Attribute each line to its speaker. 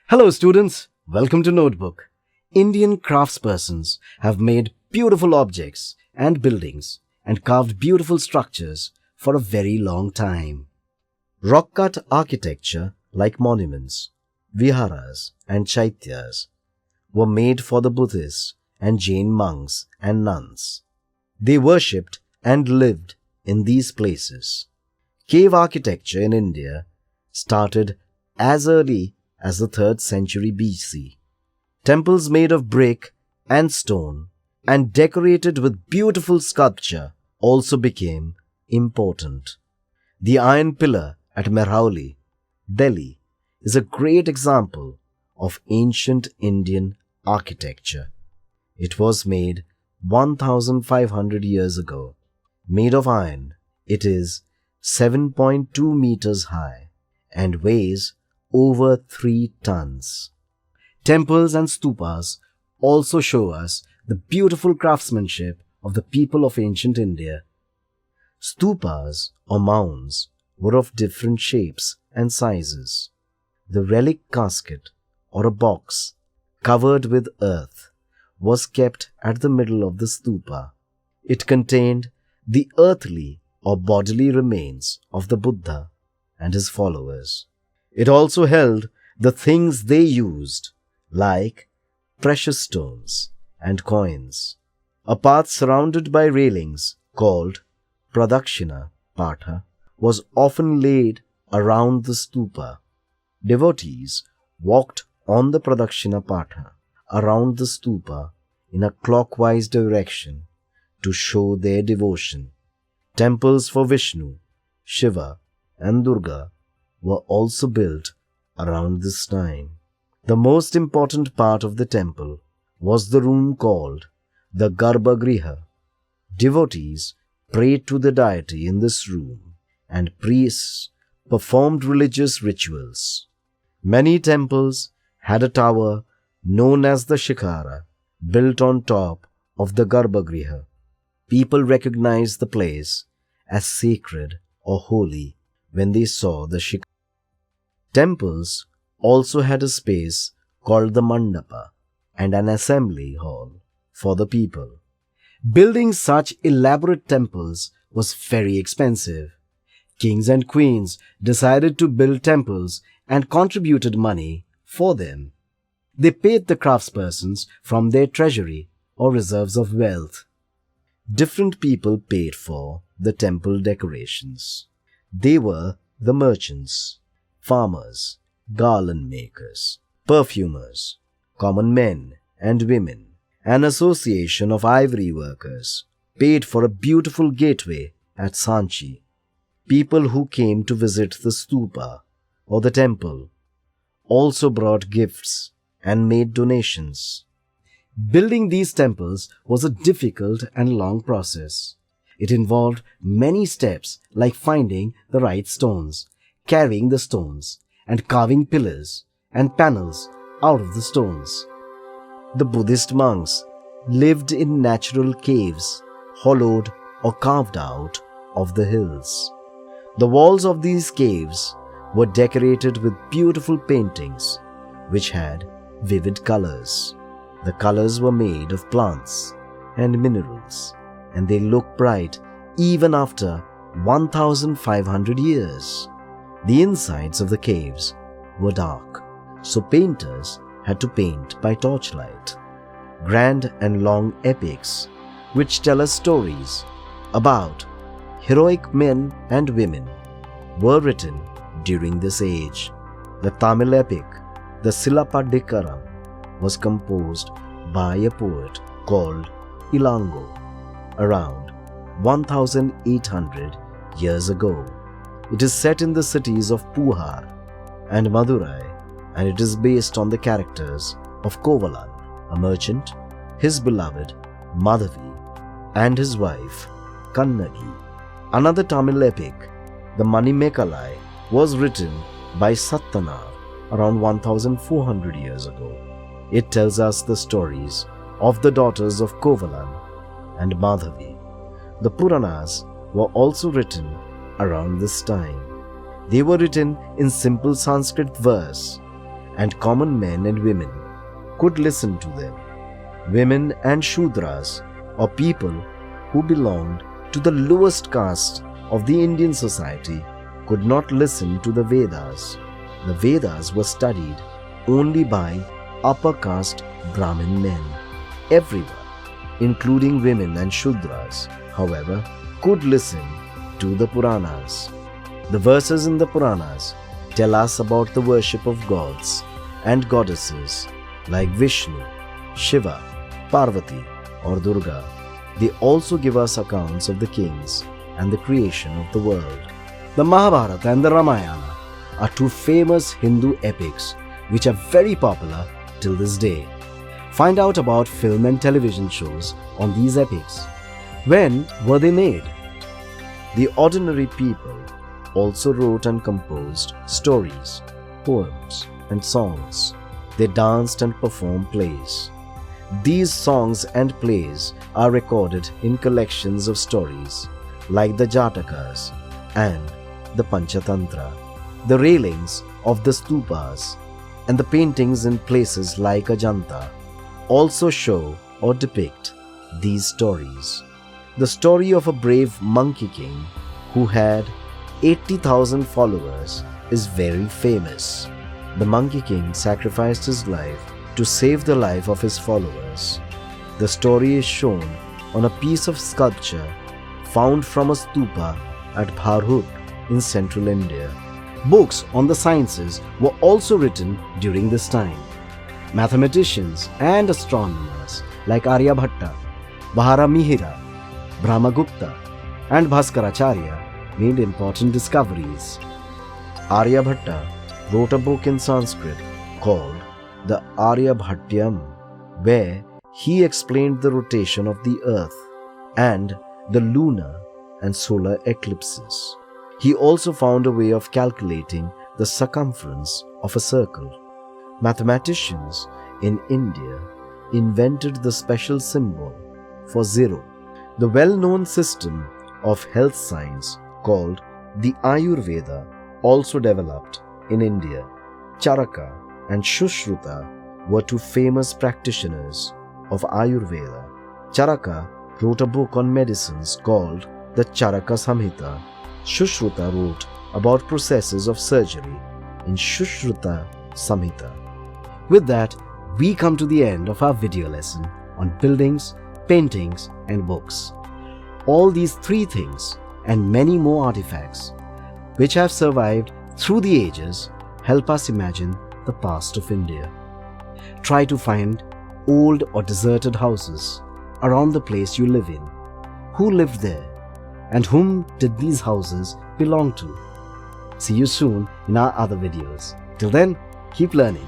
Speaker 1: Hello students, welcome to Notebook. Indian craftspersons have made beautiful objects and buildings and carved beautiful structures for a very long time. Rock-cut architecture like monuments, viharas and chaityas were made for the Buddhists and Jain monks and nuns. They worshipped and lived in these places. Cave architecture in India started as early as the 3rd century BC. Temples made of brick and stone and decorated with beautiful sculpture also became important. The Iron Pillar at Mehrauli, Delhi, is a great example of ancient Indian architecture. It was made 1500 years ago. Made of iron, it is 7.2 meters high and weighs over 3 tons. Temples and stupas also show us the beautiful craftsmanship of the people of ancient India. Stupas or mounds were of different shapes and sizes. The relic casket or a box covered with earth was kept at the middle of the stupa. It contained the earthly or bodily remains of the Buddha and his followers. It also held the things they used, like precious stones and coins. A path surrounded by railings called 𝗺𝘃𝗁𝗵 was often laid around the stupa. Devotees walked on the 𝗺𝘃𝗁𝗵 around the stupa in a clockwise direction to show their devotion. Temples for Vishnu, Shiva and Durga were also built around this time. The most important part of the temple was the room called the Garbhagriha. Devotees prayed to the deity in this room and priests performed religious rituals. Many temples had a tower known as the shikhara built on top of the Garbhagriha. People recognized the place as sacred or holy when they saw the shikhara. Temples also had a space called the mandapa and an assembly hall for the people. Building such elaborate temples was very expensive. Kings and queens decided to build temples and contributed money for them. They paid the craftspersons from their treasury or reserves of wealth. Different people paid for the temple decorations. They were the merchants, farmers, garland makers, perfumers, common men and women. An association of ivory workers paid for a beautiful gateway at Sanchi. People who came to visit the stupa or the temple also brought gifts and made donations. Building these temples was a difficult and long process. It involved many steps like finding the right stones, carrying the stones, and carving pillars and panels out of the stones. The Buddhist monks lived in natural caves, hollowed or carved out of the hills. The walls of these caves were decorated with beautiful paintings, which had vivid colors. The colors were made of plants and minerals, and they looked bright even after 1500 years. The insides of the caves were dark, so painters had to paint by torchlight. Grand and long epics, which tell us stories about heroic men and women, were written during this age. The Tamil epic, the 𝗃𝗁𝗵, was composed by a poet called Ilango around 1800 years ago. It is set in the cities of Puhar and Madurai, and it is based on the characters of Kovalan, a merchant, his beloved Madhavi, and his wife Kannagi. Another Tamil epic, the Manimekalai, was written by Sattana around 1400 years ago. It tells us the stories of the daughters of Kovalan and Madhavi. The Puranas were also written around this time. They were written in simple Sanskrit verse and common men and women could listen to them. Women and Shudras, or people who belonged to the lowest caste of the Indian society, could not listen to the Vedas. The Vedas were studied only by upper caste Brahmin men. Everyone, including women and Shudras, however, could listen to the Puranas. The verses in the Puranas tell us about the worship of gods and goddesses like Vishnu, Shiva, Parvati or Durga. They also give us accounts of the kings and the creation of the world. The Mahabharata and the Ramayana are two famous Hindu epics which are very popular till this day. Find out about film and television shows on these epics. When were they made? The ordinary people also wrote and composed stories, poems, and songs. They danced and performed plays. These songs and plays are recorded in collections of stories like the Jatakas and the Panchatantra, the railings of the stupas, and the paintings in places like Ajanta also show or depict these stories. The story of a brave monkey king who had 80,000 followers is very famous. The monkey king sacrificed his life to save the life of his followers. The story is shown on a piece of sculpture found from a stupa at Bharhut in central India. Books on the sciences were also written during this time. Mathematicians and astronomers like Aryabhatta, Baharamihira, Brahmagupta and Bhaskaracharya made important discoveries. Aryabhatta wrote a book in Sanskrit called the 𝗺𝗔𝗵𝗵, where he explained the rotation of the earth and the lunar and solar eclipses. He also found a way of calculating the circumference of a circle. Mathematicians in India invented the special symbol for zero. The well-known system of health science called the Ayurveda also developed in India. Charaka and Shushruta were two famous practitioners of Ayurveda. Charaka wrote a book on medicines called the 𝗃𝗶𝗁𝗵. Shushruta wrote about processes of surgery in 𝗃𝗶𝗁𝗵. With that, we come to the end of our video lesson on buildings, paintings and books. All these three things and many more artifacts which have survived through the ages help us imagine the past of India. Try to find old or deserted houses around the place you live in. Who lived there? And whom did these houses belong to? See you soon in our other videos. Till then, keep learning.